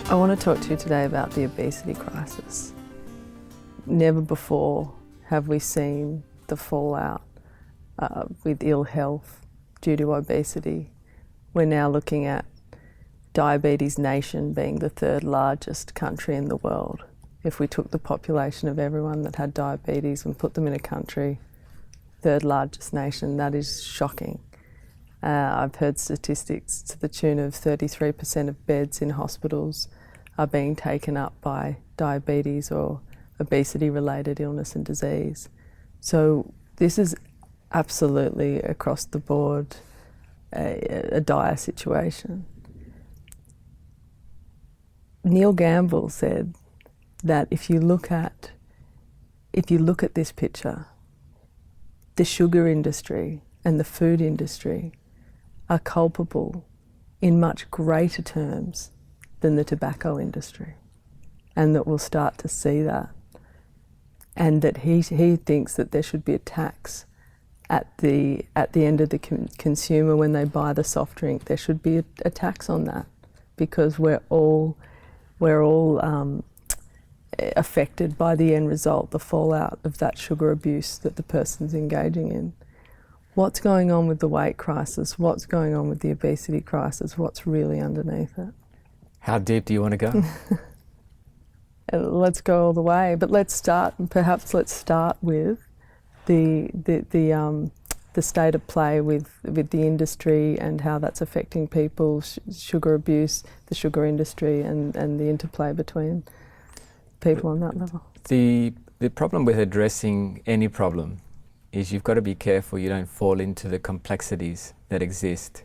I want to talk to you today about the obesity crisis. Never before have we seen the fallout with ill health due to obesity. We're now looking at diabetes nation being the third largest country in the world. If we took the population of everyone that had diabetes and put them in a country, third largest nation, that is shocking. I've heard statistics to the tune of 33% of beds in hospitals are being taken up by diabetes or obesity-related illness and disease. So this is absolutely across the board a dire situation. Neil Gamble said that if you look at this picture, the sugar industry and the food industry are culpable in much greater terms than the tobacco industry, and that we'll start to see that. And that he thinks that there should be a tax at the end of the consumer when they buy the soft drink. There should be a tax on that, because we're all affected by the end result, the fallout of that sugar abuse that the person's engaging in. What's going on with the weight crisis? What's going on with the obesity crisis? What's really underneath it? How deep do you want to go? Let's go all the way, but let's start with the state of play with the industry and how that's affecting people, sugar abuse, the sugar industry, and the interplay between people on that level. The problem with addressing any problem is you've got to be careful you don't fall into the complexities that exist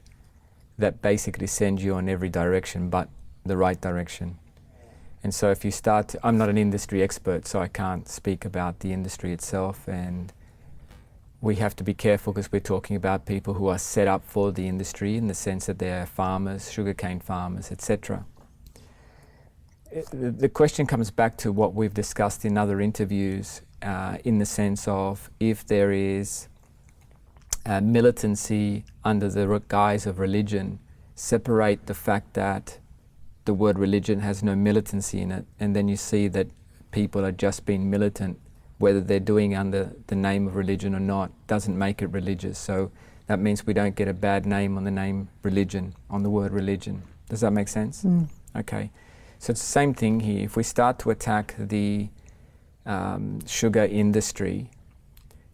that basically send you on every direction but the right direction. And so if you start I'm not an industry expert, so I can't speak about the industry itself, and we have to be careful because we're talking about people who are set up for the industry in the sense that they're farmers, sugarcane farmers, etc. The question comes back to what we've discussed in other interviews in the sense of if there is militancy under the guise of religion, separate the fact that the word religion has no militancy in it, and then you see that people are just being militant, whether they're doing under the name of religion or not, doesn't make it religious. So that means we don't get a bad name on the name religion, on the word religion. Does that make sense? Mm. Okay. So it's the same thing here. If we start to attack the sugar industry,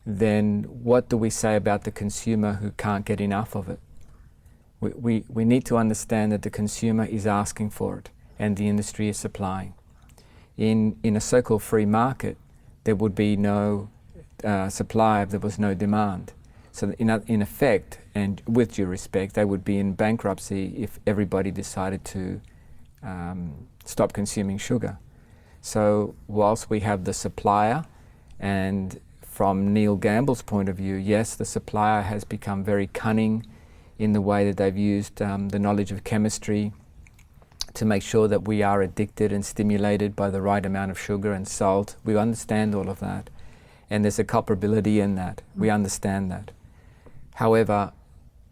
then what do we say about the consumer who can't get enough of it? We need to understand that the consumer is asking for it and the industry is supplying. In a so-called free market, there would be no supply if there was no demand. So in effect, and with due respect, they would be in bankruptcy if everybody decided to stop consuming sugar. So whilst we have the supplier, and from Neil Gamble's point of view, yes, the supplier has become very cunning in the way that they've used the knowledge of chemistry to make sure that we are addicted and stimulated by the right amount of sugar and salt. We understand all of that, and there's a culpability in that. We understand that. However,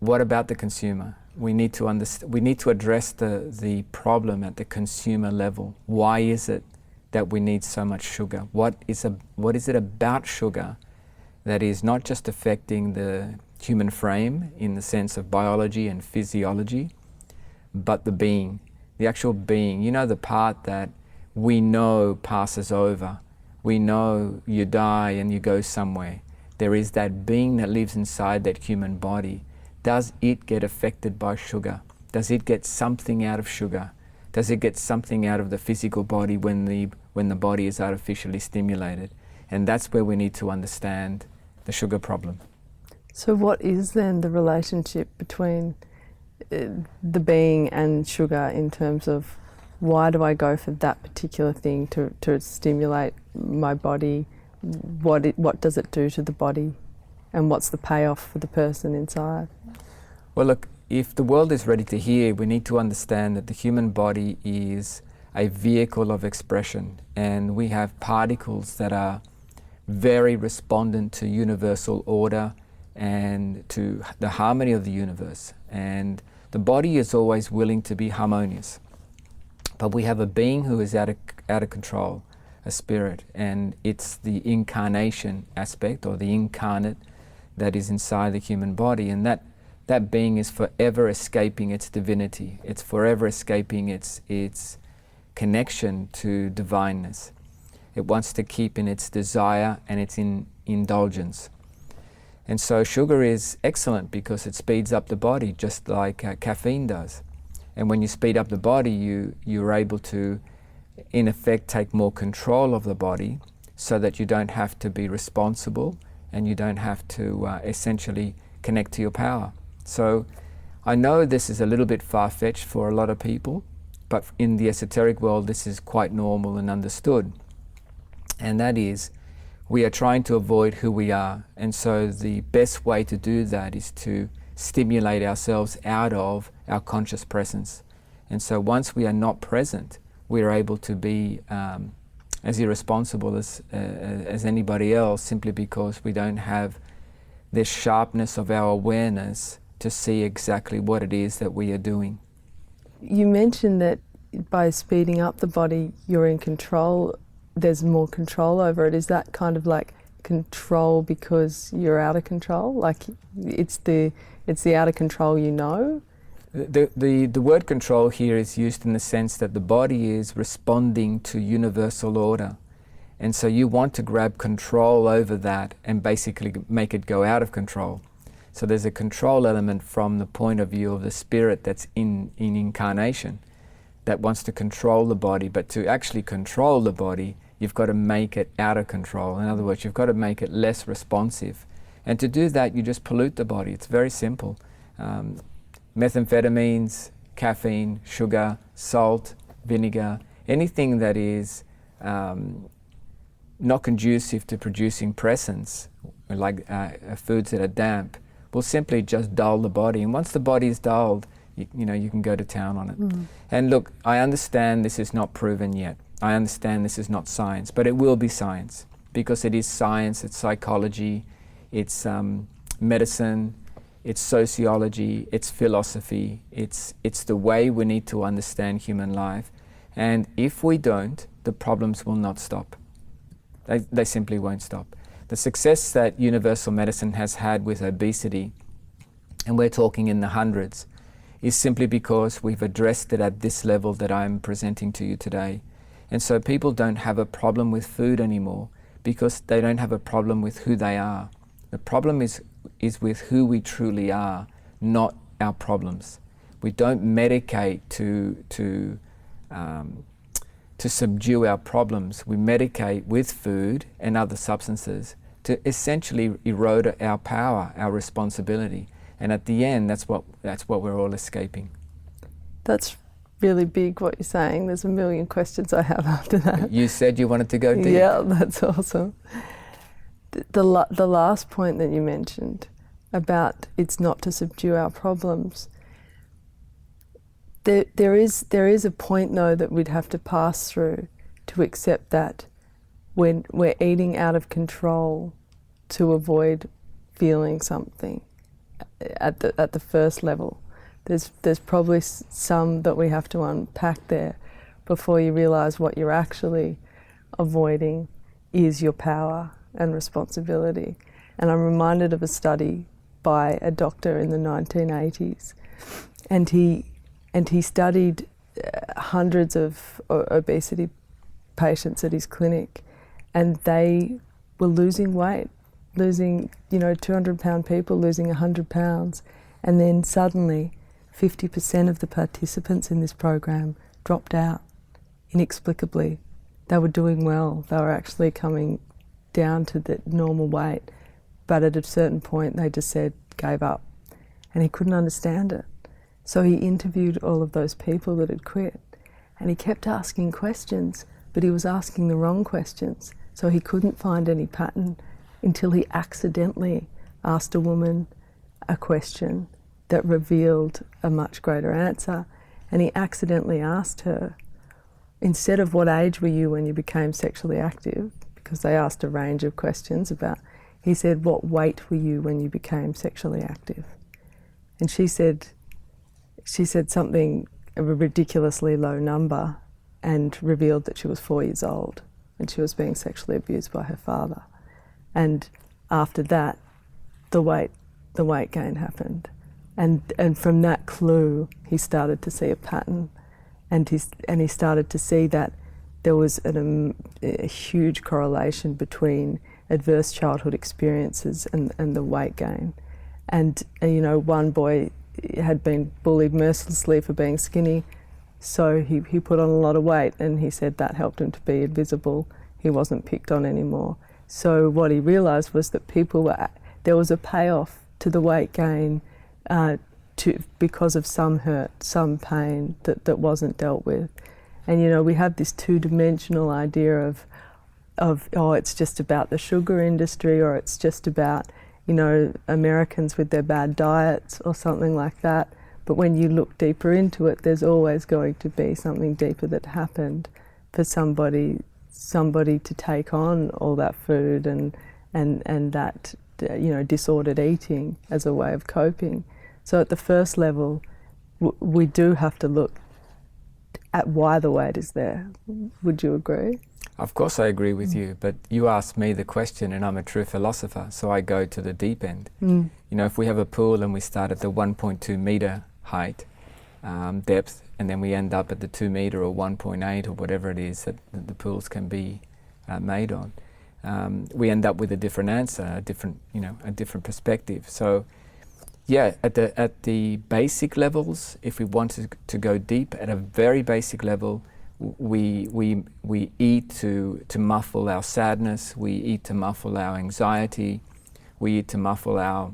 what about the consumer? We need to address the problem at the consumer level. Why is it that we need so much sugar? What is it about sugar that is not just affecting the human frame in the sense of biology and physiology, but the being, the actual being? You know, the part that we know passes over. We know you die and you go somewhere. There is that being that lives inside that human body. Does it get affected by sugar? Does it get something out of sugar? Does it get something out of the physical body when the body is artificially stimulated? And that's where we need to understand the sugar problem. So what is then the relationship between the being and sugar in terms of why do I go for that particular thing to stimulate my body? What does it do to the body? And what's the payoff for the person inside? Well, look, if the world is ready to hear, we need to understand that the human body is a vehicle of expression, and we have particles that are very respondent to universal order and to the harmony of the universe. And the body is always willing to be harmonious. But we have a being who is out of control, a spirit, and it's the incarnation aspect, or the incarnate, that is inside the human body, and that being is forever escaping its divinity. It's forever escaping its connection to divineness. It wants to keep in its desire and its indulgence. And so sugar is excellent because it speeds up the body, just like caffeine does. And when you speed up the body, you're able to, in effect, take more control of the body, so that you don't have to be responsible and you don't have to essentially connect to your power. So I know this is a little bit far-fetched for a lot of people, but in the esoteric world this is quite normal and understood. And that is, we are trying to avoid who we are. And so the best way to do that is to stimulate ourselves out of our conscious presence. And so once we are not present, we are able to be as irresponsible as anybody else, simply because we don't have this sharpness of our awareness to see exactly what it is that we are doing. You mentioned that by speeding up the body, you're in control, there's more control over it. Is that kind of like control because you're out of control? Like it's the out of control you know? The word control here is used in the sense that the body is responding to universal order. And so you want to grab control over that and basically make it go out of control. So there's a control element from the point of view of the spirit that's in incarnation, that wants to control the body. But to actually control the body, you've got to make it out of control. In other words, you've got to make it less responsive. And to do that, you just pollute the body. It's very simple. Methamphetamines, caffeine, sugar, salt, vinegar, anything that is not conducive to producing presence, like foods that are damp, will simply just dull the body. And once the body is dulled, you can go to town on it. And look, I understand this is not proven yet. I understand this is not science, but it will be science, because it is science, it's psychology, it's medicine, it's sociology, it's philosophy, it's the way we need to understand human life. And if we don't, the problems will not stop. They simply won't stop. The success that universal medicine has had with obesity, and we're talking in the hundreds, is simply because we've addressed it at this level that I'm presenting to you today. And so people don't have a problem with food anymore, because they don't have a problem with who they are. The problem is with who we truly are, not our problems. We don't medicate to subdue our problems. We medicate with food and other substances to essentially erode our power, our responsibility. And at the end, that's what we're all escaping. That's really big what you're saying. There's a million questions I have after that. You said you wanted to go deep. Yeah, that's awesome. The last point that you mentioned about it's not to subdue our problems. There is a point though that we'd have to pass through to accept that when we're eating out of control to avoid feeling something at the first level. There's probably some that we have to unpack there before you realise what you're actually avoiding is your power and responsibility. And I'm reminded of a study by a doctor in the 1980s, and he studied hundreds of obesity patients at his clinic, and they were losing weight, 200-pound people losing 100 pounds, and then suddenly 50% of the participants in this program dropped out inexplicably. They were doing well. They were actually coming down to the normal weight, but at a certain point they just gave up, and he couldn't understand it. So he interviewed all of those people that had quit, and he kept asking questions, but he was asking the wrong questions, so he couldn't find any pattern until he accidentally asked a woman a question that revealed a much greater answer. And he accidentally asked her, instead of what age were you when you became sexually active, because they asked a range of questions about, he said, what weight were you when you became sexually active? And she said something, a ridiculously low number, and revealed that she was 4 years old and she was being sexually abused by her father. And after that, the weight gain happened. And from that clue, he started to see a pattern, and he started to see that there was a huge correlation between adverse childhood experiences and the weight gain. And you know, one boy had been bullied mercilessly for being skinny, so he put on a lot of weight, and he said that helped him to be invisible. He wasn't picked on anymore. So what he realised was that there was a payoff to the weight gain because of some hurt, some pain that wasn't dealt with. And you know, we have this two-dimensional idea of oh, it's just about the sugar industry, or it's just about, you know, Americans with their bad diets or something like that. But when you look deeper into it, there's always going to be something deeper that happened for somebody to take on all that food and that, you know, disordered eating as a way of coping. So at the first level, we do have to look at why the weight is there. Would you agree? Of course I agree with you, but you asked me the question and I'm a true philosopher, so I go to the deep end. You know, if we have a pool and we start at the 1.2 metre height, depth, and then we end up at the 2 metre or 1.8 or whatever it is that the pools can be made on, we end up with a different answer, a different perspective. So yeah, at the basic levels, if we want to go deep at a very basic level, we eat to muffle our sadness, we eat to muffle our anxiety, we eat to muffle our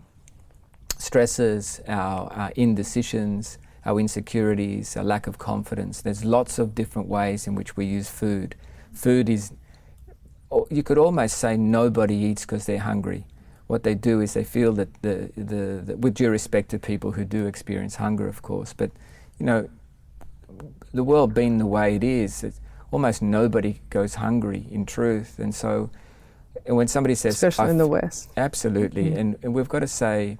stresses, our indecisions, our insecurities, our lack of confidence. There's lots of different ways in which we use food. Food is, you could almost say nobody eats because they're hungry. What they do is they feel that with due respect to people who do experience hunger, of course, but you know, the world being the way it is, almost nobody goes hungry in truth. And so when somebody says... Especially in the West. Absolutely. And we've got to say,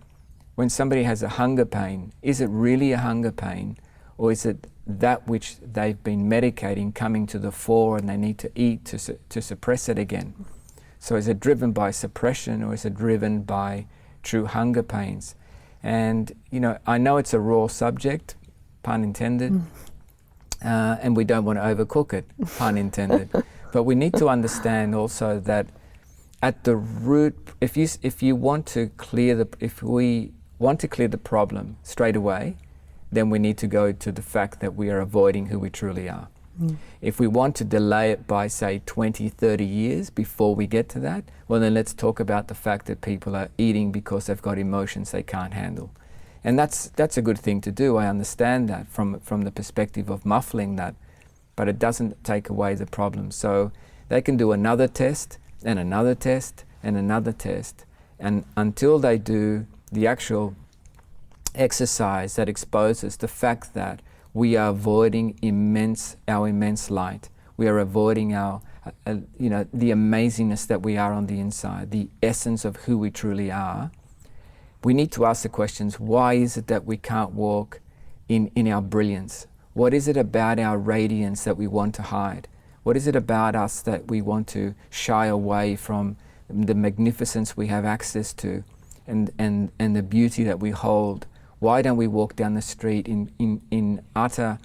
when somebody has a hunger pain, is it really a hunger pain, or is it that which they've been medicating coming to the fore and they need to eat to suppress it again? So is it driven by suppression, or is it driven by true hunger pains? And you know, I know it's a raw subject, pun intended, and we don't want to overcook it, pun intended. But we need to understand also that at the root, if we want to clear the problem straight away, then we need to go to the fact that we are avoiding who we truly are. If we want to delay it by, say, 20, 30 years before we get to that, well, then let's talk about the fact that people are eating because they've got emotions they can't handle. And that's a good thing to do. I understand that from the perspective of muffling that, but it doesn't take away the problem. So they can do another test and another test and another test, and until they do the actual exercise that exposes the fact that we are avoiding our immense light. We are avoiding our, the amazingness that we are on the inside, the essence of who we truly are. We need to ask the questions, why is it that we can't walk in our brilliance? What is it about our radiance that we want to hide? What is it about us that we want to shy away from the magnificence we have access to and the beauty that we hold? Why don't we walk down the street in utter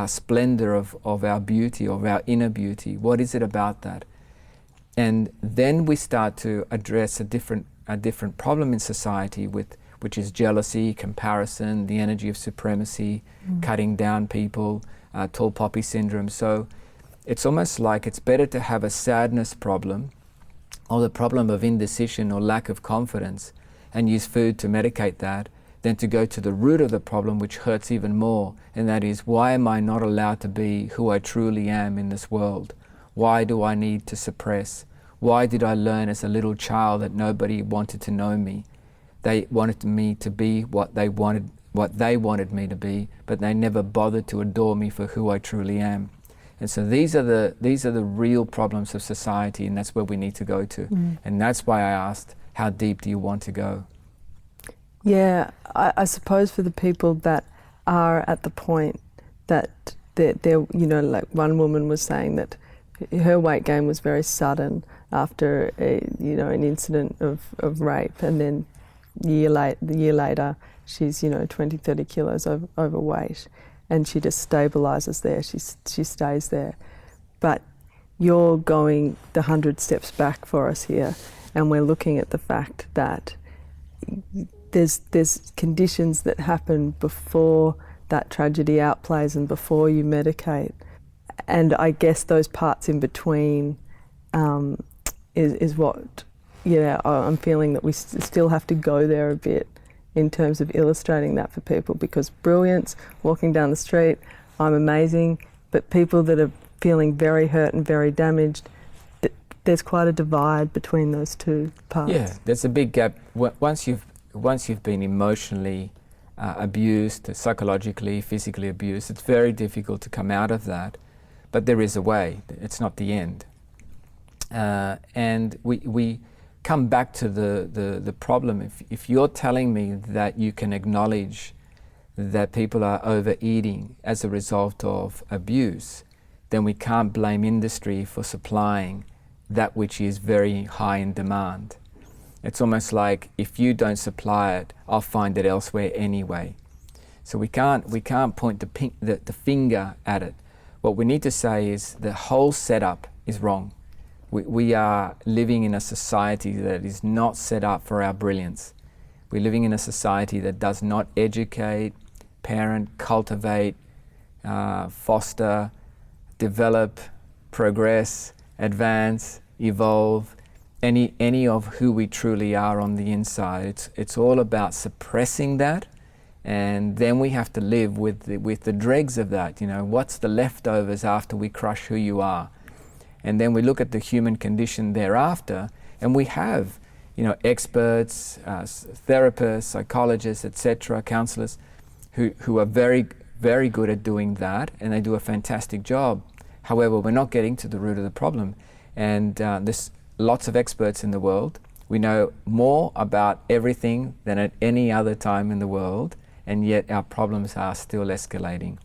splendor of our beauty, of our inner beauty? What is it about that? And then we start to address a different problem in society, which is jealousy, comparison, the energy of supremacy, cutting down people, tall poppy syndrome. So it's almost like it's better to have a sadness problem or the problem of indecision or lack of confidence and use food to medicate that, than to go to the root of the problem, which hurts even more, and that is, why am I not allowed to be who I truly am in this world? Why do I need to suppress? Why did I learn as a little child that nobody wanted to know me? They wanted me to be what they wanted me to be, but they never bothered to adore me for who I truly am. And so these are the real problems of society, and that's where we need to go to. And that's why I asked, how deep do you want to go? Yeah, I suppose for the people that are at the point that there, you know, like one woman was saying that her weight gain was very sudden after an incident of rape, and then the year later she's 20-30 kilos overweight, and she just stabilizes there. She stays there. But you're going the 100 steps back for us here, and we're looking at the fact that there's conditions that happen before that tragedy outplays and before you medicate. And I guess those parts in between is what, I'm feeling that we still have to go there a bit in terms of illustrating that for people, because brilliance, walking down the street, I'm amazing, but people that are feeling very hurt and very damaged, there's quite a divide between those two parts. Yeah, there's a big gap. Once you've been emotionally abused, psychologically, physically abused, it's very difficult to come out of that. But there is a way. It's not the end. And we come back to the problem. If you're telling me that you can acknowledge that people are overeating as a result of abuse, then we can't blame industry for supplying that which is very high in demand. It's almost like, if you don't supply it, I'll find it elsewhere anyway. So we can't point the finger at it. What we need to say is the whole setup is wrong. We are living in a society that is not set up for our brilliance. We're living in a society that does not educate, parent, cultivate, foster, develop, progress, advance, evolve, any of who we truly are on the inside. It's all about suppressing that, and then we have to live with the dregs of that. What's the leftovers after we crush who you are? And then we look at the human condition thereafter, and we have experts, therapists, psychologists, etc., counselors who are very, very good at doing that, and they do a fantastic job. However, we're not getting to the root of the problem, and there's lots of experts in the world. We know more about everything than at any other time in the world, and yet our problems are still escalating.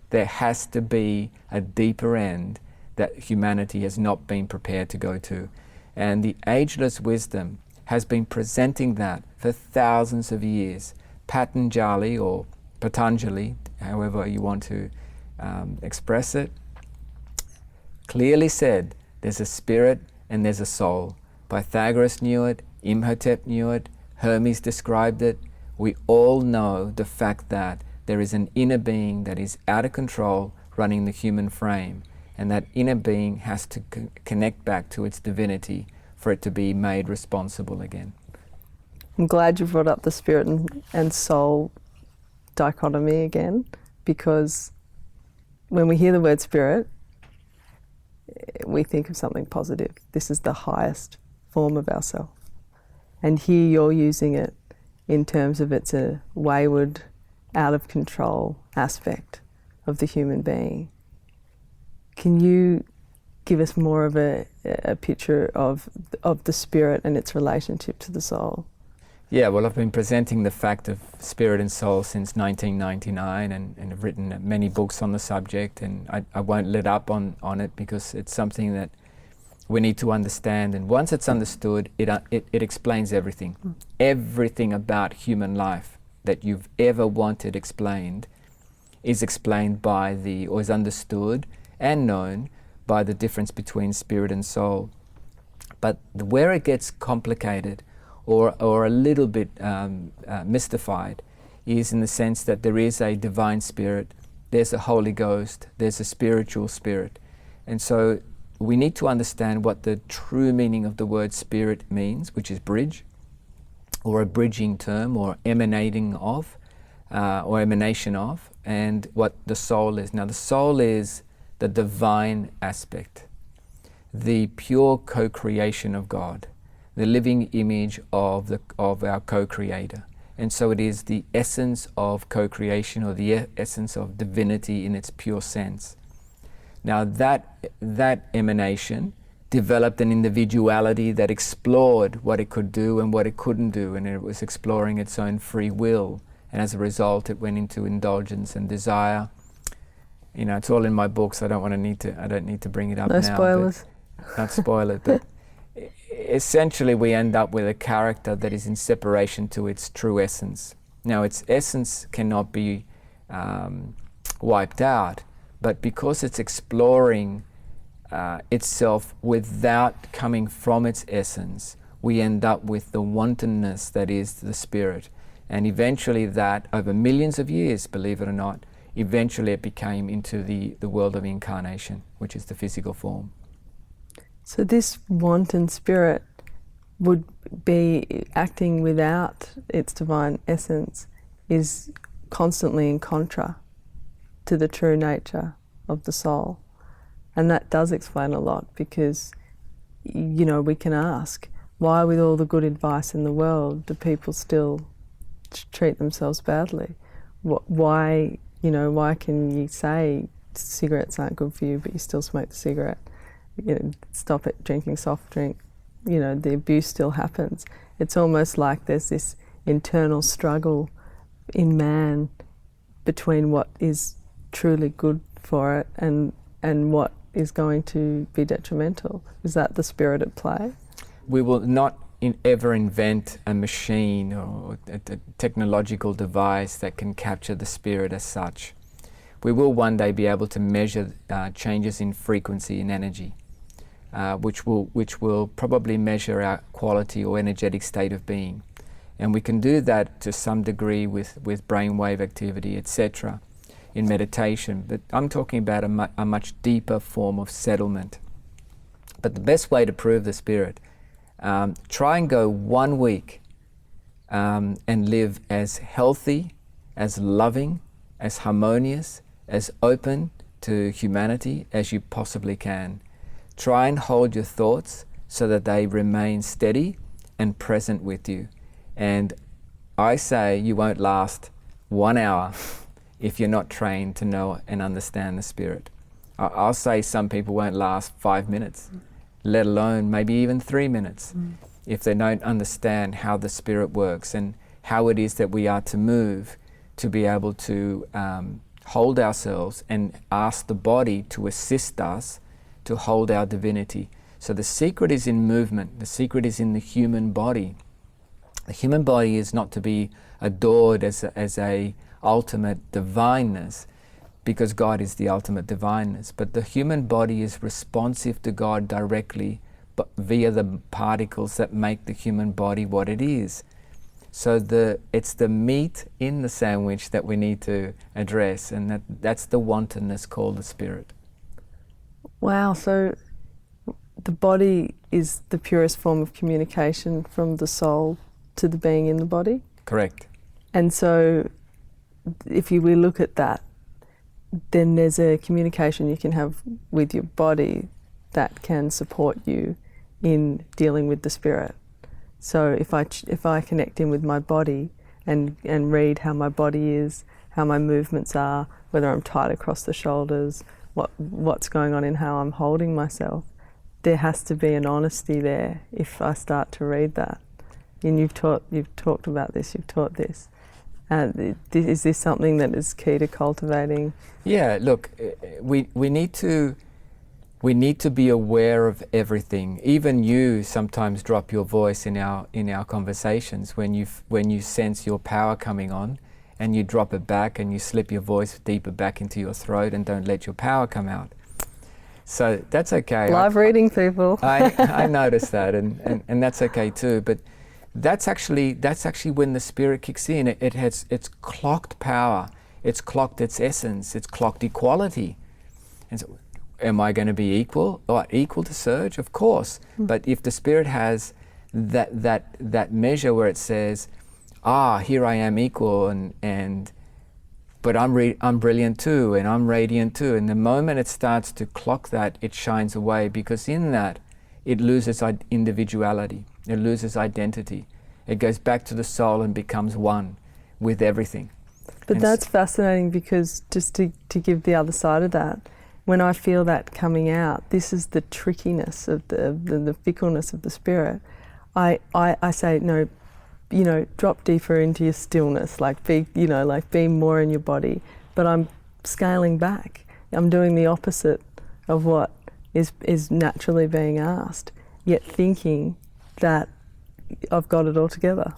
There has to be a deeper end that humanity has not been prepared to go to. And the ageless wisdom has been presenting that for thousands of years. Patanjali, or Patanjali, however you want to express it, clearly said there's a spirit and there's a soul. Pythagoras knew it, Imhotep knew it, Hermes described it. We all know the fact that there is an inner being that is out of control running the human frame, and that inner being has to connect back to its divinity for it to be made responsible again. I'm glad you brought up the spirit and soul dichotomy again, because when we hear the word spirit, we think of something positive. This is the highest form of ourself. And here you're using it in terms of it's a wayward, out of control aspect of the human being. Can you give us more of a picture of the spirit and its relationship to the soul? Yeah, well, I've been presenting the fact of spirit and soul since 1999, and have written many books on the subject, and I won't let up on it, because it's something that we need to understand. And once it's understood, it explains everything. Everything about human life that you've ever wanted explained is explained by or is understood and known by the difference between spirit and soul. But where it gets complicated or a little bit mystified is in the sense that there is a divine spirit, there's a Holy Ghost, there's a spiritual spirit. And so we need to understand what the true meaning of the word spirit means, which is bridge, or a bridging term, or emanating of, or emanation of, and what the soul is. Now, the soul is the divine aspect, the pure co-creation of God, the living image of our co-creator. And so it is the essence of co-creation, or the essence of divinity in its pure sense. Now that emanation developed an individuality that explored what it could do and what it couldn't do, and it was exploring its own free will. And as a result, it went into indulgence and desire. You know, it's all in my books. I don't need to bring it up now. No spoilers. Not spoil it, but essentially we end up with a character that is in separation to its true essence. Now, its essence cannot be wiped out, but because it's exploring itself without coming from its essence, we end up with the wantonness that is the spirit. And eventually that, over millions of years, believe it or not, eventually it became into the world of incarnation, which is the physical form. So this wanton spirit would be acting without its divine essence, is constantly in contra to the true nature of the soul. And that does explain a lot, because, you know, we can ask, why with all the good advice in the world do people still treat themselves badly? Why, you know, why can you say cigarettes aren't good for you, but you still smoke the cigarette? You know, stop it drinking soft drink. You know, the abuse still happens. It's almost like there's this internal struggle in man between what is truly good for it and what is going to be detrimental. Is that the spirit at play? We will not ever invent a machine or a technological device that can capture the spirit as such. We will one day be able to measure changes in frequency and energy, which will probably measure our quality or energetic state of being. And we can do that to some degree with brainwave activity, etc., in meditation. But I'm talking about a much deeper form of settlement. But the best way to prove the spirit, try and go 1 week and live as healthy, as loving, as harmonious, as open to humanity as you possibly can. Try and hold your thoughts so that they remain steady and present with you. And I say you won't last 1 hour if you're not trained to know and understand the spirit. I'll say some people won't last 5 minutes, let alone maybe even 3 minutes, if they don't understand how the spirit works and how it is that we are to move to be able to hold ourselves and ask the body to assist us to hold our divinity. So the secret is in movement. The secret is in the human body. The human body is not to be adored as a ultimate divineness, because God is the ultimate divineness. But the human body is responsive to God directly, but via the particles that make the human body what it is. So it's the meat in the sandwich that we need to address, and that's the wantonness called the spirit. Wow, so the body is the purest form of communication from the soul to the being in the body? Correct. And so if we look at that, then there's a communication you can have with your body that can support you in dealing with the spirit. So if I connect in with my body and read how my body is, how my movements are, whether I'm tight across the shoulders, what's going on in how I'm holding myself, there has to be an honesty there if I start to read that. And you've talked about this, you've taught this. Is this something that is key to cultivating? Yeah, look, we need to be aware of everything. Even you sometimes drop your voice in our conversations when you sense your power coming on, and you drop it back and you slip your voice deeper back into your throat and don't let your power come out. So that's okay. Live reading, people. I noticed that, and that's okay too. But that's actually when the spirit kicks in. It's clocked power. It's clocked its essence. It's clocked equality. And so, am I going to be equal? Equal to Serge? Of course. But if the spirit has that measure where it says, here I am equal, but I'm brilliant too, and I'm radiant too. And the moment it starts to clock that, it shines away, because in that, it loses individuality. It loses identity. It goes back to the soul and becomes one with everything. But that's fascinating, because just to give the other side of that, when I feel that coming out, this is the trickiness of the fickleness of the spirit. I say, no, drop deeper into your stillness, be more in your body. But I'm scaling back I'm doing the opposite of what is naturally being asked, yet thinking that I've got it all together.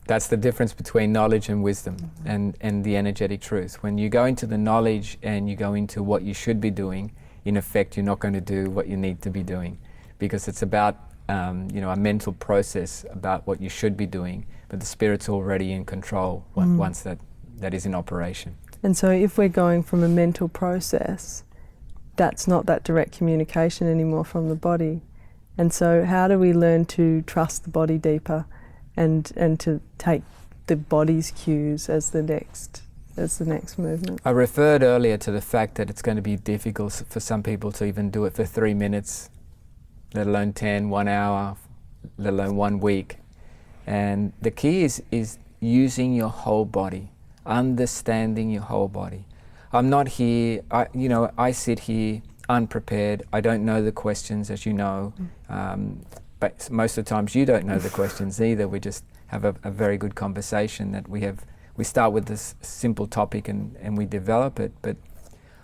That's the difference between knowledge and wisdom, and the energetic truth. When you go into the knowledge and you go into what you should be doing, in effect, you're not going to do what you need to be doing, because it's about a mental process about what you should be doing, but the spirit's already in control once that is in operation. And so if we're going from a mental process, that's not that direct communication anymore from the body. And so how do we learn to trust the body deeper and to take the body's cues as the next movement? I referred earlier to the fact that it's going to be difficult for some people to even do it for 3 minutes, let alone 10, 1 hour, let alone 1 week. And the key is using your whole body, understanding your whole body. I'm not here, I sit here unprepared. I don't know the questions, as you know, but most of the times you don't know the questions either. We just have a very good conversation that we start with this simple topic and we develop it, but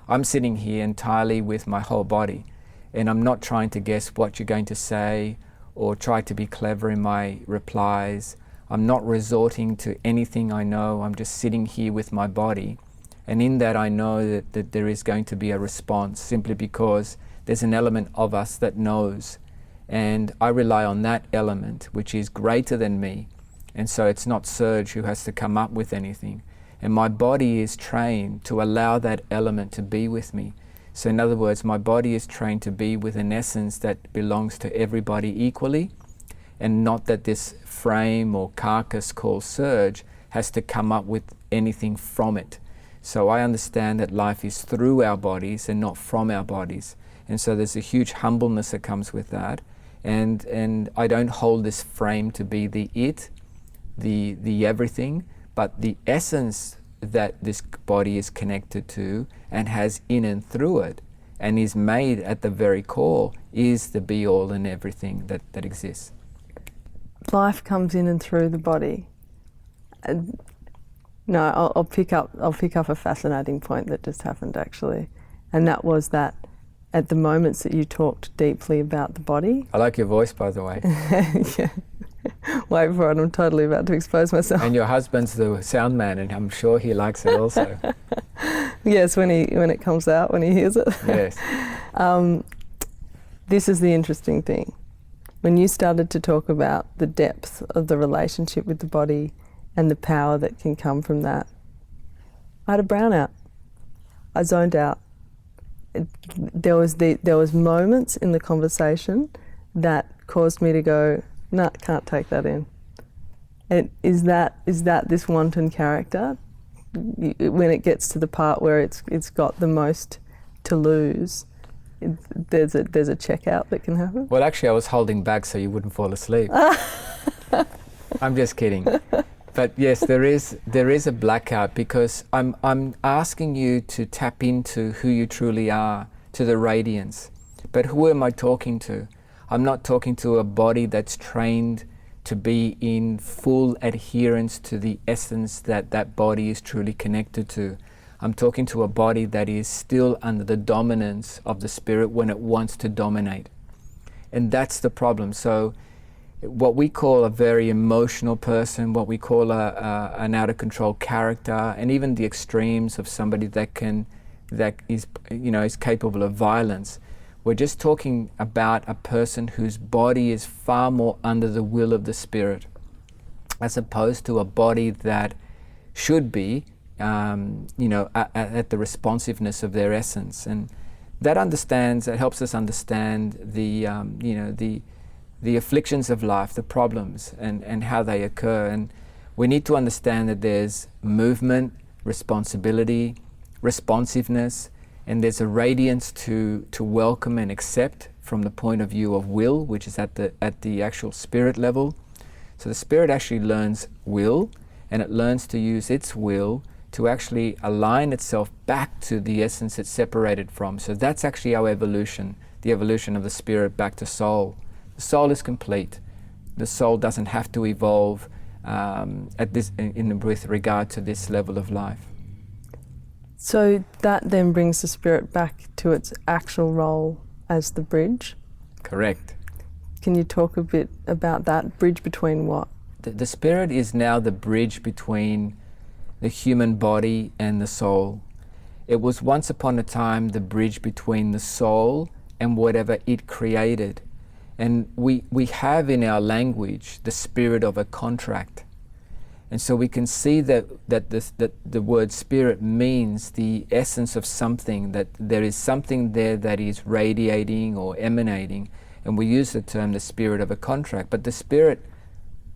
I'm sitting here entirely with my whole body, and I'm not trying to guess what you're going to say or try to be clever in my replies. I'm not resorting to anything I know. I'm just sitting here with my body, and in that I know that there is going to be a response, simply because there's an element of us that knows, and I rely on that element which is greater than me. And so it's not Serge who has to come up with anything, and my body is trained to allow that element to be with me. So in other words, my body is trained to be with an essence that belongs to everybody equally, and not that this frame or carcass called Serge has to come up with anything from it. So I understand that life is through our bodies and not from our bodies. And so there's a huge humbleness that comes with that. And I don't hold this frame to be the everything, but the essence that this body is connected to and has in and through it and is made at the very core is the be all and everything that exists. Life comes in and through the body. No, I'll pick up a fascinating point that just happened actually, and that was that at the moments that you talked deeply about the body. I like your voice, by the way. Yeah. Wait for it, I'm totally about to expose myself. And your husband's the sound man, and I'm sure he likes it also. Yes, when it comes out, when he hears it. Yes. This is the interesting thing. When you started to talk about the depth of the relationship with the body and the power that can come from that, I had a brownout. I zoned out. There was moments in the conversation that caused me to go, no, can't take that in. And is that this wanton character? When it gets to the part where it's got the most to lose, there's a checkout that can happen. Well, actually, I was holding back so you wouldn't fall asleep. I'm just kidding. But yes, there is a blackout, because I'm asking you to tap into who you truly are, to the radiance. But who am I talking to? I'm not talking to a body that's trained to be in full adherence to the essence that body is truly connected to. I'm talking to a body that is still under the dominance of the spirit when it wants to dominate. And that's the problem. So what we call a very emotional person, what we call an out of control character, and even the extremes of somebody that is capable of violence. We're just talking about a person whose body is far more under the will of the spirit, as opposed to a body that should be, at the responsiveness of their essence. And that helps us understand the afflictions of life, the problems, and how they occur. And we need to understand that there's movement, responsibility, responsiveness, and there's a radiance to welcome and accept from the point of view of will, which is at the actual spirit level. So the spirit actually learns will, and it learns to use its will to actually align itself back to the essence it's separated from. So that's actually our evolution, the evolution of the spirit back to soul. The soul is complete. The soul doesn't have to evolve with regard to this level of life. So that then brings the spirit back to its actual role as the bridge. Correct. Can you talk a bit about that bridge between what? The spirit is now the bridge between the human body and the soul. It was once upon a time the bridge between the soul and whatever it created. And we have in our language the spirit of a contract. And so we can see that the word spirit means the essence of something, that there is something there that is radiating or emanating. And we use the term the spirit of a contract. But the spirit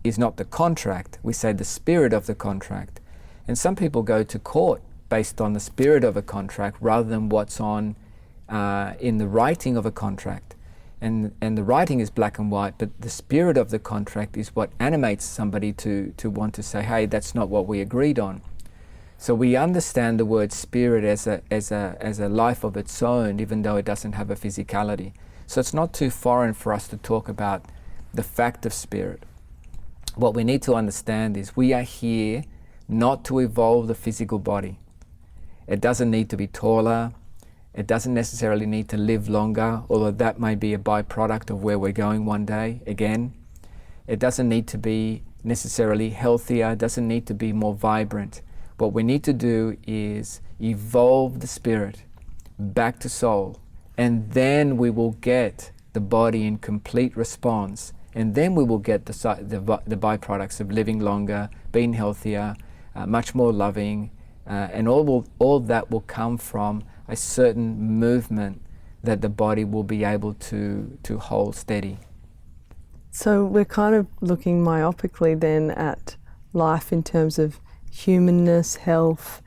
is not the contract. We say the spirit of the contract. And some people go to court based on the spirit of a contract rather than what's on in the writing of a contract. And the writing is black and white, but the spirit of the contract is what animates somebody to want to say, hey, that's not what we agreed on. So we understand the word spirit as a life of its own, even though it doesn't have a physicality. So it's not too foreign for us to talk about the fact of spirit. What we need to understand is we are here not to evolve the physical body. It doesn't need to be taller. It doesn't necessarily need to live longer, although that may be a byproduct of where we're going one day again. It doesn't need to be necessarily healthier. It doesn't need to be more vibrant. What we need to do is evolve the spirit back to soul, and then we will get the body in complete response, and then we will get the byproducts of living longer, being healthier, much more loving, and all that will come from a certain movement that the body will be able to hold steady. So we're kind of looking myopically then at life in terms of humanness, health,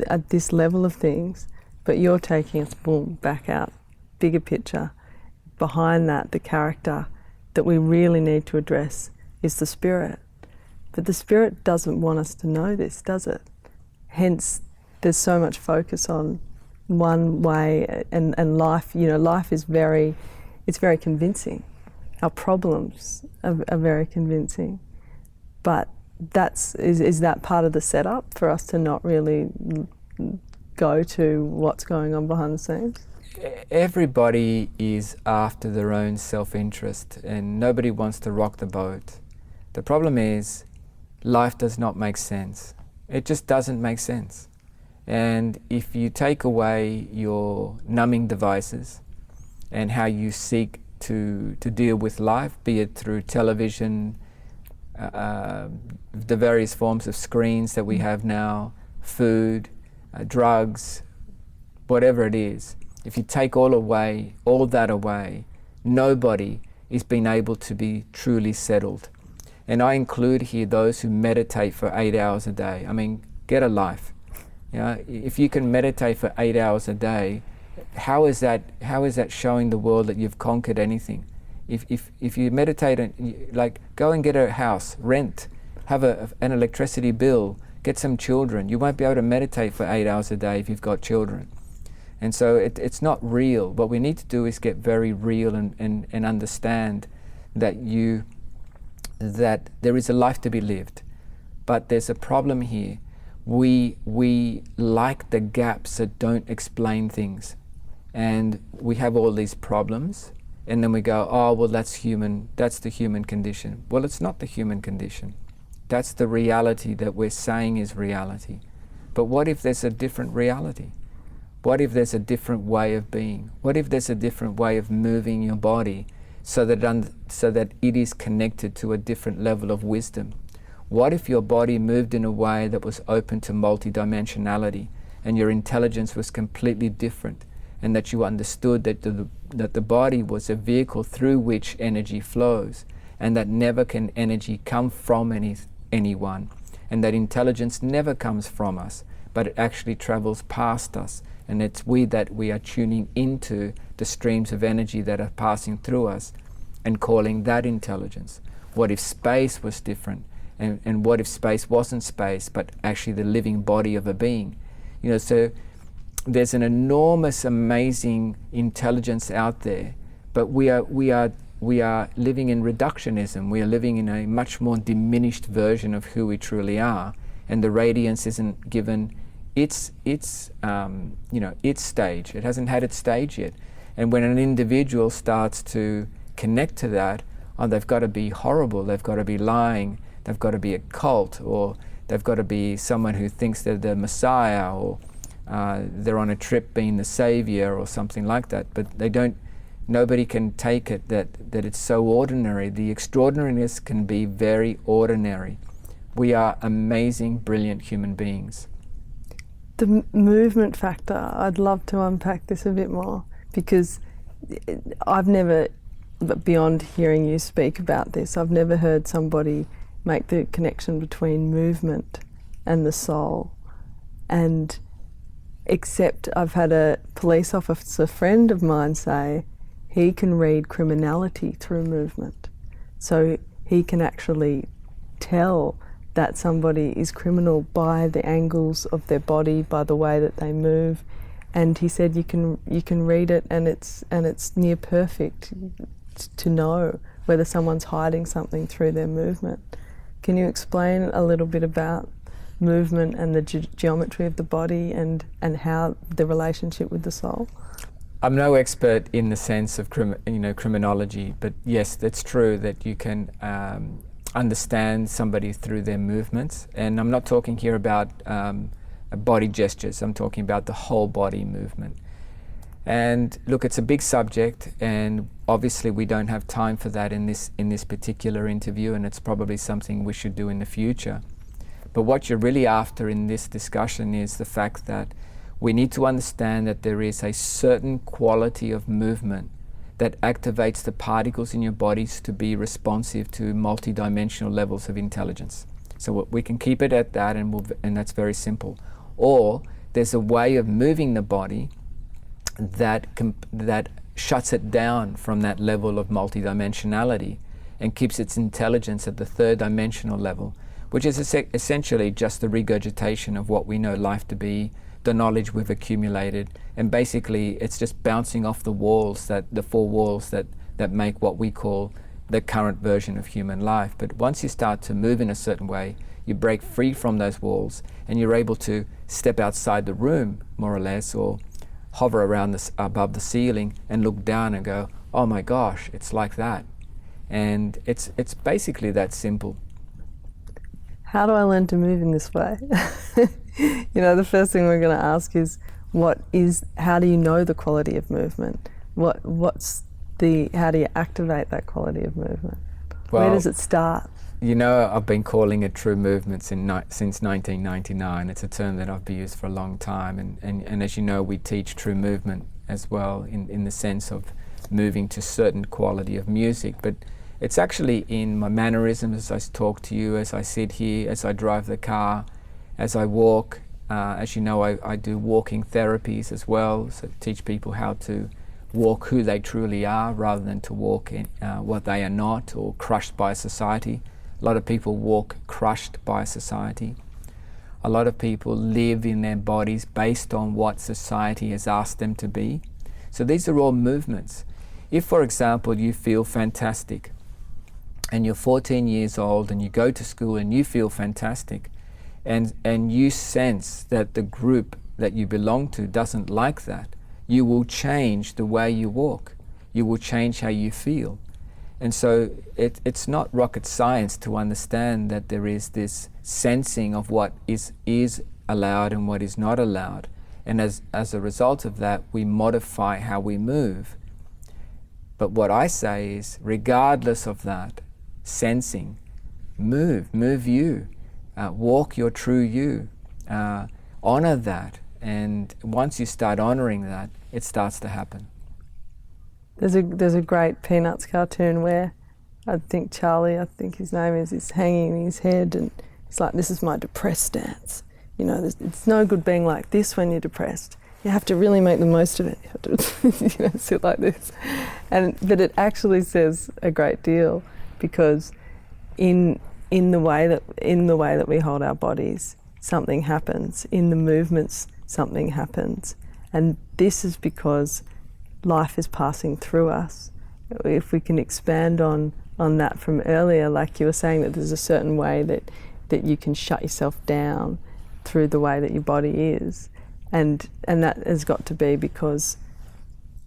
at this level of things, but you're taking us, boom, back out, bigger picture. Behind that, the character that we really need to address is the spirit. But the spirit doesn't want us to know this, does it? Hence, there's so much focus on one way, and life, life is very convincing. Our problems are very convincing. But is that part of the setup for us to not really go to what's going on behind the scenes? Everybody is after their own self-interest, and nobody wants to rock the boat. The problem is, life does not make sense. It just doesn't make sense. And if you take away your numbing devices and how you seek to deal with life, be it through television, the various forms of screens that we have now, food, drugs, whatever it is, if you take all that away, nobody is being able to be truly settled. And I include here those who meditate for 8 hours a day. I mean, get a life. If you can meditate for 8 hours a day, how is that showing the world that you've conquered anything? If you meditate, like go and get a house, rent, have an electricity bill, get some children. You won't be able to meditate for 8 hours a day if you've got children. And so it's not real. What we need to do is get very real and understand that there is a life to be lived. But there's a problem here. We like the gaps that don't explain things. And we have all these problems, and then we go, oh, well, that's human, that's the human condition. Well, it's not the human condition. That's the reality that we're saying is reality. But what if there's a different reality? What if there's a different way of being? What if there's a different way of moving your body so that it is connected to a different level of wisdom? What if your body moved in a way that was open to multidimensionality, and your intelligence was completely different, and that you understood that the body was a vehicle through which energy flows, and that never can energy come from anyone, and that intelligence never comes from us, but it actually travels past us, and it's that we are tuning into the streams of energy that are passing through us and calling that intelligence. What if space was different? And what if space wasn't space, but actually the living body of a being? So there's an enormous, amazing intelligence out there, but we are living in reductionism. We are living in a much more diminished version of who we truly are, and the radiance isn't given its its stage. It hasn't had its stage yet. And when an individual starts to connect to that, oh, they've got to be horrible, they've got to be lying, they've got to be a cult, or they've got to be someone who thinks they're the Messiah, or they're on a trip being the savior or something like that. But nobody can take it that it's so ordinary. The extraordinariness can be very ordinary. We are amazing, brilliant human beings. The movement factor, I'd love to unpack this a bit more, because I've never, beyond hearing you speak about this, I've never heard somebody make the connection between movement and the soul. And except I've had a police officer friend of mine say he can read criminality through movement. So he can actually tell that somebody is criminal by the angles of their body, by the way that they move. And he said you can read it, and it's near perfect to know whether someone's hiding something through their movement. Can you explain a little bit about movement and the geometry of the body and how the relationship with the soul? I'm no expert in the sense of criminology, but yes, that's true that you can understand somebody through their movements. And I'm not talking here about body gestures, I'm talking about the whole body movement. And look, it's a big subject, and obviously we don't have time for that in this particular interview, and it's probably something we should do in the future. But what you're really after in this discussion is the fact that we need to understand that there is a certain quality of movement that activates the particles in your bodies to be responsive to multidimensional levels of intelligence. So we can keep it at that, and that's very simple. Or there's a way of moving the body that shuts it down from that level of multidimensionality and keeps its intelligence at the third dimensional level, which is essentially just the regurgitation of what we know life to be, the knowledge we've accumulated, and basically it's just bouncing off the walls, the four walls that make what we call the current version of human life. But once you start to move in a certain way, you break free from those walls, and you're able to step outside the room, more or less, or hover around above the ceiling and look down and go, oh my gosh, it's like that. And it's basically that simple. How do I learn to move in this way? The first thing we're going to ask is, how do you know the quality of movement? How do you activate that quality of movement? Where does it start? I've been calling it true movement since 1999. It's a term that I've used for a long time, and as you know, we teach true movement as well in the sense of moving to certain quality of music. But it's actually in my mannerisms as I talk to you, as I sit here, as I drive the car, as I walk. As you know, I do walking therapies as well, so teach people how to walk who they truly are rather than to walk in what they are not, or crushed by society. A lot of people walk crushed by society. A lot of people live in their bodies based on what society has asked them to be. So these are all movements. If, for example, you feel fantastic and you're 14 years old and you go to school and you feel fantastic, and you sense that the group that you belong to doesn't like that, you will change the way you walk. You will change how you feel. And so it's not rocket science to understand that there is this sensing of what is allowed and what is not allowed. And as a result of that, we modify how we move. But what I say is, regardless of that sensing, move you. Walk your true you. Honor that. And once you start honoring that, it starts to happen. There's a great Peanuts cartoon where I think Charlie, his name is hanging his head, and he's like, this is my depressed stance. It's no good being like this when you're depressed. You have to really make the most of it. You have to sit like this. But it actually says a great deal, because in the way that we hold our bodies, something happens. In the movements, something happens. And this is because life is passing through us. If we can expand on that from earlier, like you were saying, that there's a certain way that you can shut yourself down through the way that your body is, and that has got to be because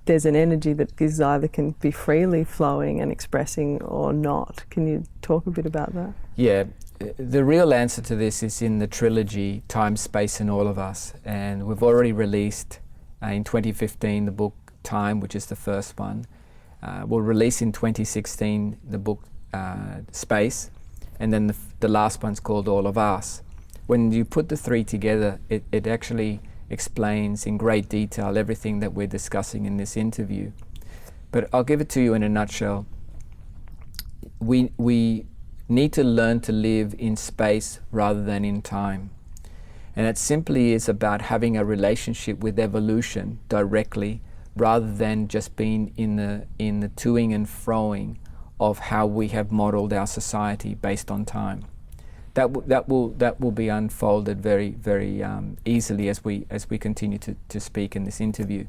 there's an energy that is either can be freely flowing and expressing or not. Can you talk a bit about that? Yeah, the real answer to this is in the trilogy Time, Space and All of Us, and we've already released in 2015 the book Time, which is the first one. We'll release in 2016 the book Space, and then the last one's called All of Us. When you put the three together, it actually explains in great detail everything that we're discussing in this interview. But I'll give it to you in a nutshell. We need to learn to live in space rather than in time. And it simply is about having a relationship with evolution directly, rather than just being in the toing and froing of how we have modeled our society based on time. That will be unfolded very, very easily as we continue to speak in this interview.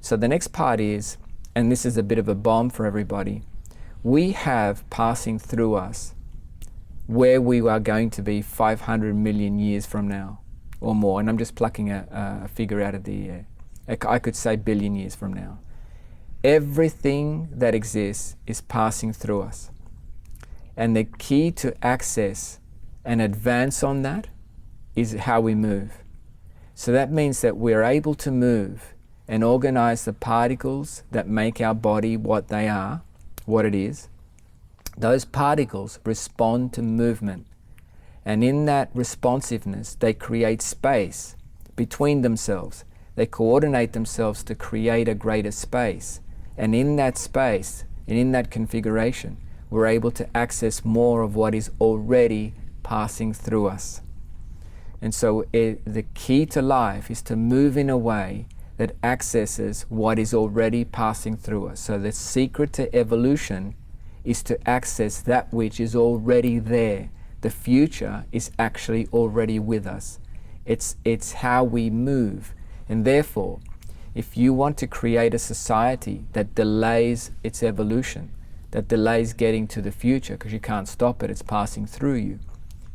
So the next part is, and this is a bit of a bomb for everybody, we have passing through us where we are going to be 500 million years from now or more, and I'm just plucking a figure out of the air. I could say billion years from now. Everything that exists is passing through us. And the key to access and advance on that is how we move. So that means that we're able to move and organize the particles that make our body what they are, what it is. Those particles respond to movement. And in that responsiveness, they create space between themselves. They coordinate themselves to create a greater space. And in that space, and in that configuration, we're able to access more of what is already passing through us. And so the key to life is to move in a way that accesses what is already passing through us. So the secret to evolution is to access that which is already there. The future is actually already with us. It's how we move. And therefore, if you want to create a society that delays its evolution, that delays getting to the future, because you can't stop it, it's passing through you.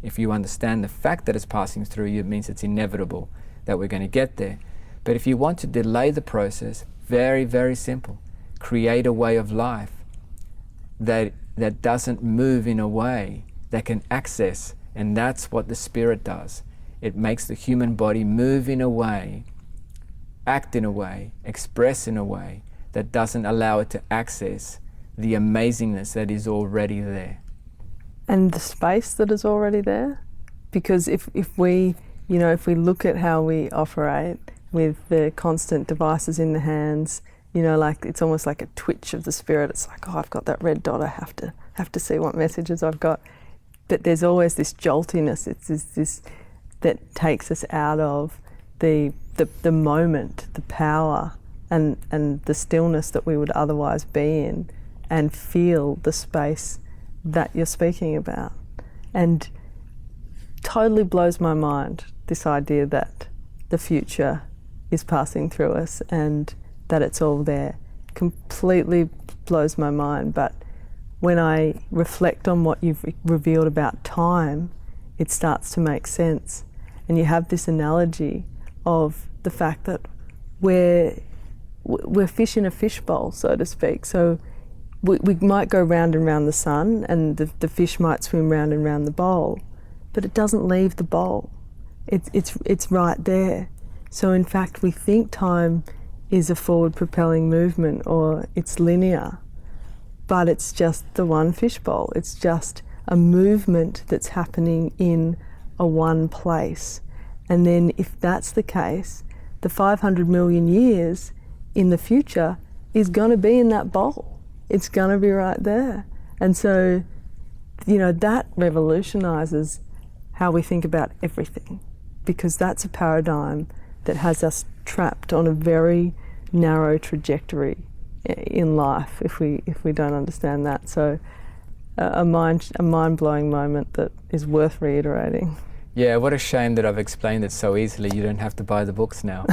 If you understand the fact that it's passing through you, it means it's inevitable that we're going to get there. But if you want to delay the process, very, very simple. Create a way of life that doesn't move in a way that can access, and that's what the spirit does. It makes the human body move in a way, act in a way, express in a way that doesn't allow it to access the amazingness that is already there. And the space that is already there? Because if we look at how we operate with the constant devices in the hands, like it's almost like a twitch of the spirit. It's like, oh, I've got that red dot, I have to see what messages I've got. But there's always this joltiness. It's this that takes us out of the moment, the power and the stillness that we would otherwise be in, and feel the space that you're speaking about. And totally blows my mind, this idea that the future is passing through us and that it's all there. Completely blows my mind. But when I reflect on what you've revealed about time, it starts to make sense. And you have this analogy of the fact that we're fish in a fishbowl, so to speak. So we might go round and round the sun, and the fish might swim round and round the bowl, but it doesn't leave the bowl. It's right there. So in fact, we think time is a forward propelling movement, or it's linear, but it's just the one fishbowl. It's just a movement that's happening in a one place. And then if that's the case, the 500 million years in the future is going to be in that bowl. It's going to be right there. And so, that revolutionizes how we think about everything, because that's a paradigm that has us trapped on a very narrow trajectory in life if we don't understand that. So a mind-blowing moment that is worth reiterating. Yeah, what a shame that I've explained it so easily. You don't have to buy the books now.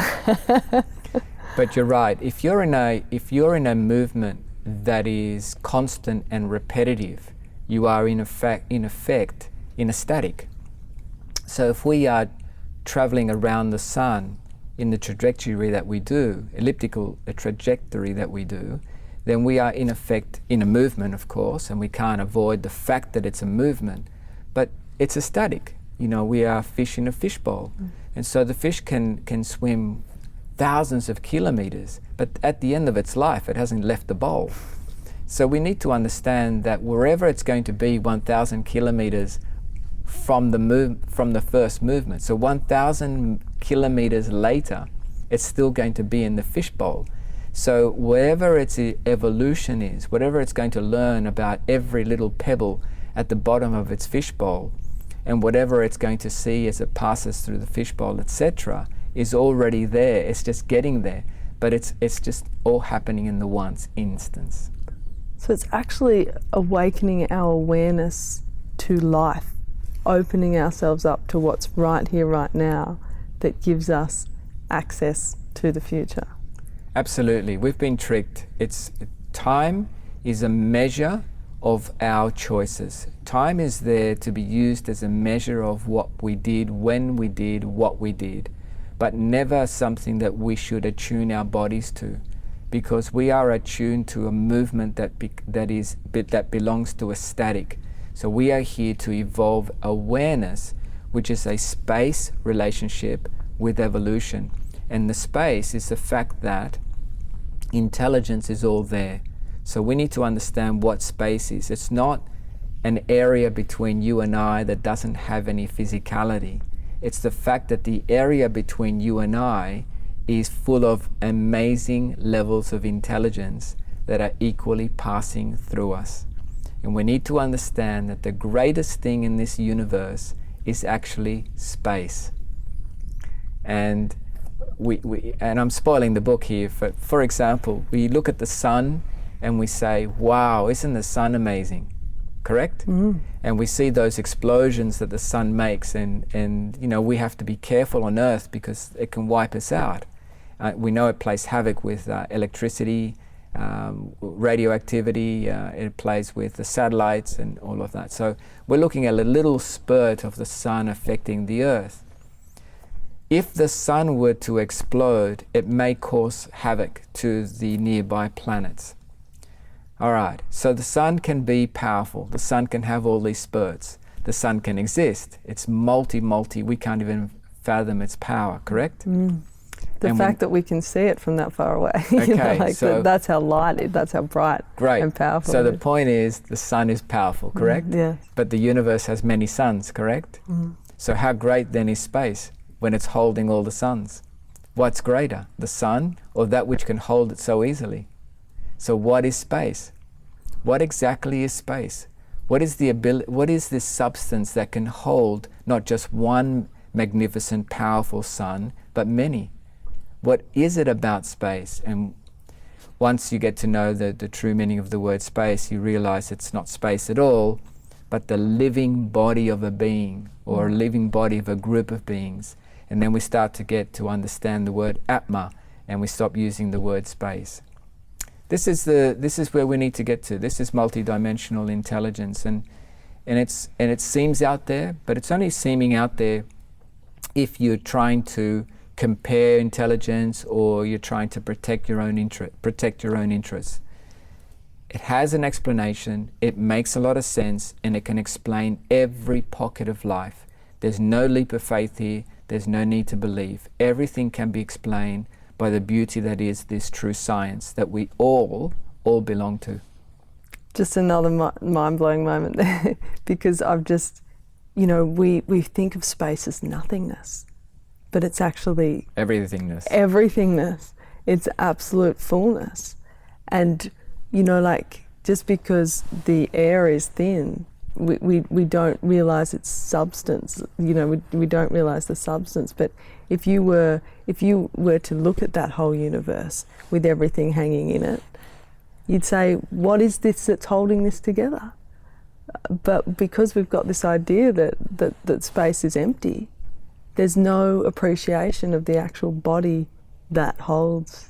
But you're right. If you're in a movement that is constant and repetitive, you are in effect in a static. So if we are traveling around the sun in the trajectory that we do, elliptical trajectory that we do, then we are in effect in a movement, of course, and we can't avoid the fact that it's a movement, but it's a static. You know, we are fish in a fishbowl. And so the fish can swim thousands of kilometers, but at the end of its life, it hasn't left the bowl. So we need to understand that wherever it's going to be 1,000 kilometers from the first movement, so 1,000 kilometers later, it's still going to be in the fishbowl. So wherever its evolution is, whatever it's going to learn about every little pebble at the bottom of its fishbowl, and whatever it's going to see as it passes through the fishbowl, etc., is already there. It's just getting there, but it's just all happening in the once instance. So it's actually awakening our awareness to life, opening ourselves up to what's right here, right now, that gives us access to the future. Absolutely. We've been tricked. Time is a measure of our choices. Time is there to be used as a measure of what we did, when we did, what we did, but never something that we should attune our bodies to, because we are attuned to a movement that belongs to a static. So we are here to evolve awareness, which is a space relationship with evolution. And the space is the fact that intelligence is all there. So we need to understand what space is. It's not an area between you and I that doesn't have any physicality. It's the fact that the area between you and I is full of amazing levels of intelligence that are equally passing through us. And we need to understand that the greatest thing in this universe is actually space. And and I'm spoiling the book here, but for example, we look at the sun and we say, wow, isn't the sun amazing? Correct? Mm. And we see those explosions that the sun makes, and you know, we have to be careful on Earth because it can wipe us out. We know it plays havoc with electricity, radioactivity, it plays with the satellites and all of that. So we're looking at a little spurt of the sun affecting the Earth. If the sun were to explode, it may cause havoc to the nearby planets. All right, so the sun can be powerful. The sun can have all these spurts. The sun can exist. It's multi, we can't even fathom its power, correct? Mm. The fact that we can see it from that far away. Okay, you know, like so that's how light it, that's how bright and powerful so it the is. point is the sun is powerful, correct? Yeah. But the universe has many suns, correct? Mm. So how great then is space when it's holding all the suns? What's greater, the sun or that which can hold it so easily? So what is space? What exactly is space? What is this substance that can hold not just one magnificent, powerful sun, but many? What is it about space? And once you get to know the true meaning of the word space, you realize it's not space at all, but the living body of a being, or a living body of a group of beings. And then we start to get to understand the word Atma, and we stop using the word space. This is where we need to get to. This is multidimensional intelligence, and it seems out there, but it's only seeming out there if you're trying to compare intelligence or you're trying to protect your own interests. It has an explanation, it makes a lot of sense, and it can explain every pocket of life. There's no leap of faith here, there's no need to believe. Everything can be explained by the beauty that is this true science that we all belong to. Just another mind-blowing moment there, because I've just, you know, we think of space as nothingness, but it's actually everythingness. It's absolute fullness. And, you know, like, just because the air is thin, we don't realize its substance. You know, we don't realize the substance. But if you were to look at that whole universe with everything hanging in it, you'd say, what is this that's holding this together? But because we've got this idea that space is empty, there's no appreciation of the actual body that holds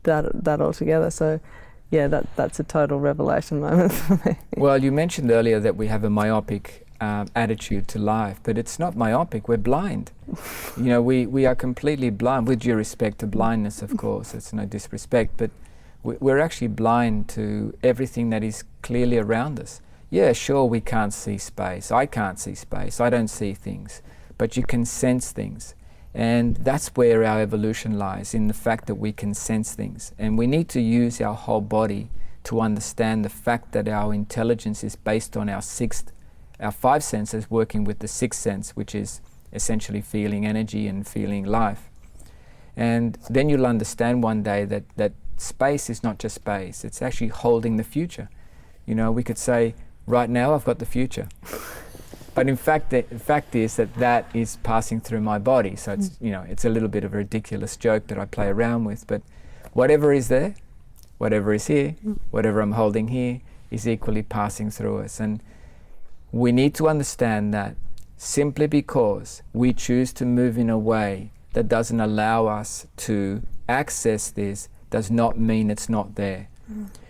that all together. So yeah, that's a total revelation moment for me. Well, you mentioned earlier that we have a myopic attitude to life, but it's not myopic. We're blind. You know, we are completely blind, with due respect to blindness, of course. It's no disrespect, but we're actually blind to everything that is clearly around us. Yeah, sure, we can't see space. I can't see space. I don't see things, but you can sense things. And that's where our evolution lies, in the fact that we can sense things. And we need to use our whole body to understand the fact that our intelligence is based on our five senses working with the sixth sense, which is essentially feeling energy and feeling life. And then you'll understand one day that space is not just space, it's actually holding the future. You know, we could say, right now I've got the future. But in fact, the fact is that is passing through my body. So it's, you know, it's a little bit of a ridiculous joke that I play around with, but whatever is there, whatever is here, whatever I'm holding here, is equally passing through us. And we need to understand that simply because we choose to move in a way that doesn't allow us to access this does not mean it's not there.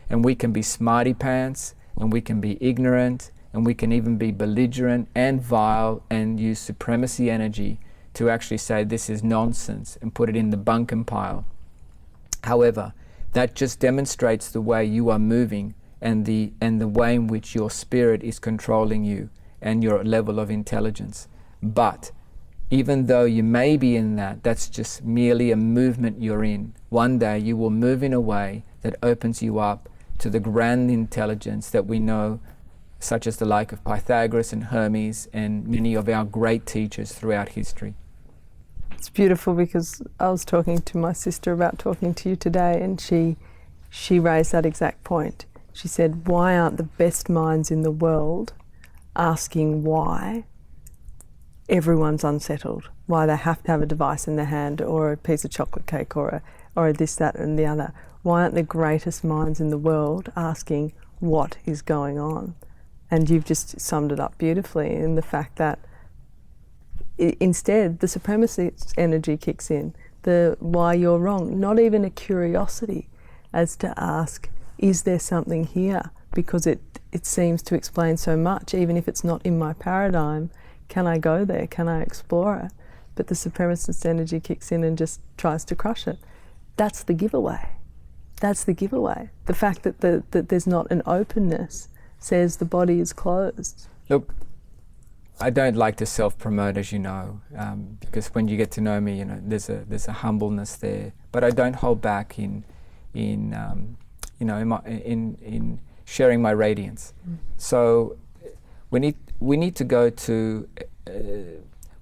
And we can be smarty pants, and we can be ignorant, and we can even be belligerent and vile and use supremacy energy to actually say this is nonsense and put it in the bunkum pile. However, that just demonstrates the way you are moving and the way in which your spirit is controlling you and your level of intelligence. But even though you may be in that, that's just merely a movement you're in. One day you will move in a way that opens you up to the grand intelligence that we know, such as the like of Pythagoras and Hermes and many of our great teachers throughout history. It's beautiful, because I was talking to my sister about talking to you today, and she raised that exact point. She said, why aren't the best minds in the world asking why everyone's unsettled, why they have to have a device in their hand or a piece of chocolate cake or a this, that and the other? Why aren't the greatest minds in the world asking what is going on? And you've just summed it up beautifully in the fact that instead the supremacy energy kicks in, the why you're wrong, not even a curiosity as to ask, is there something here? Because it seems to explain so much, even if it's not in my paradigm. Can I go there? Can I explore it? But the supremacist energy kicks in and just tries to crush it. That's the giveaway. That's the giveaway. The fact that that there's not an openness says the body is closed. Look, I don't like to self-promote, as you know, because when you get to know me, you know, there's a humbleness there. But I don't hold back in sharing my radiance. So we need to go to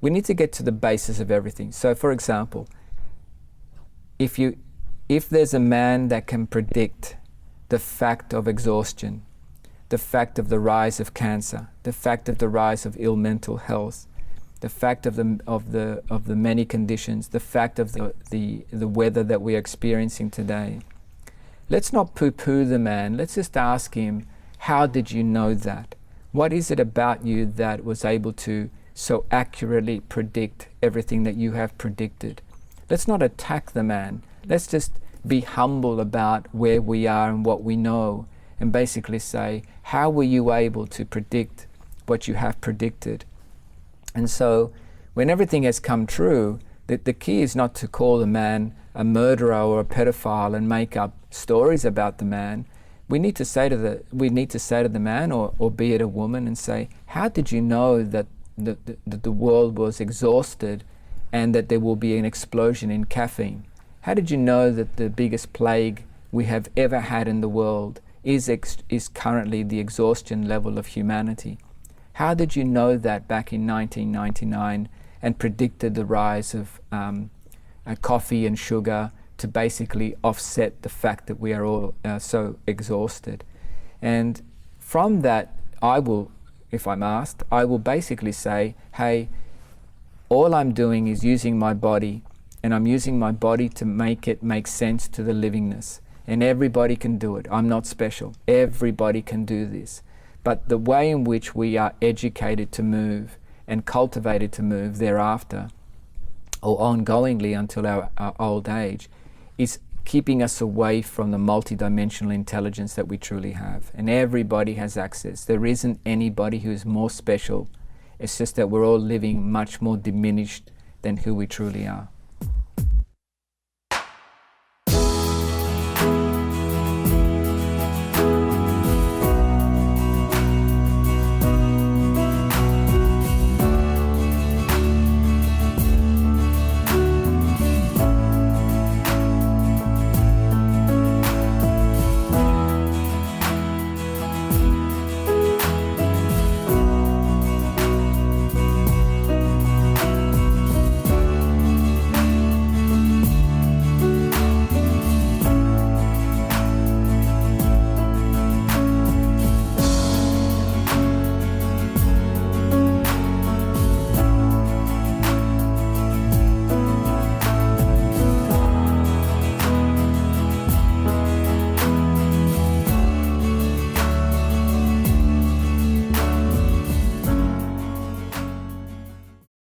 we need to get to the basis of everything. So, for example, if there's a man that can predict the fact of exhaustion, the fact of the rise of cancer, the fact of the rise of ill mental health, the fact of the many conditions, the fact of the weather that we are experiencing today, let's not poo-poo the man. Let's just ask him, how did you know that? What is it about you that was able to so accurately predict everything that you have predicted? Let's not attack the man. Let's just be humble about where we are and what we know, and basically say, how were you able to predict what you have predicted? And so when everything has come true, the key is not to call the man a murderer or a pedophile and make up stories about the man. We need to say to the man, or be it a woman, and say, how did you know that the world was exhausted and that there will be an explosion in caffeine? How did you know that the biggest plague we have ever had in the world is currently the exhaustion level of humanity? How did you know that back in 1999 and predicted the rise of coffee and sugar to basically offset the fact that we are all so exhausted? And from that, I will, if I'm asked, I will basically say, hey, all I'm doing is using my body, and I'm using my body to make it make sense to the livingness. And everybody can do it. I'm not special. Everybody can do this. But the way in which we are educated to move and cultivated to move thereafter, or ongoingly until our old age, is keeping us away from the multidimensional intelligence that we truly have. And everybody has access. There isn't anybody who is more special It's just that we're all living much more diminished than who we truly are.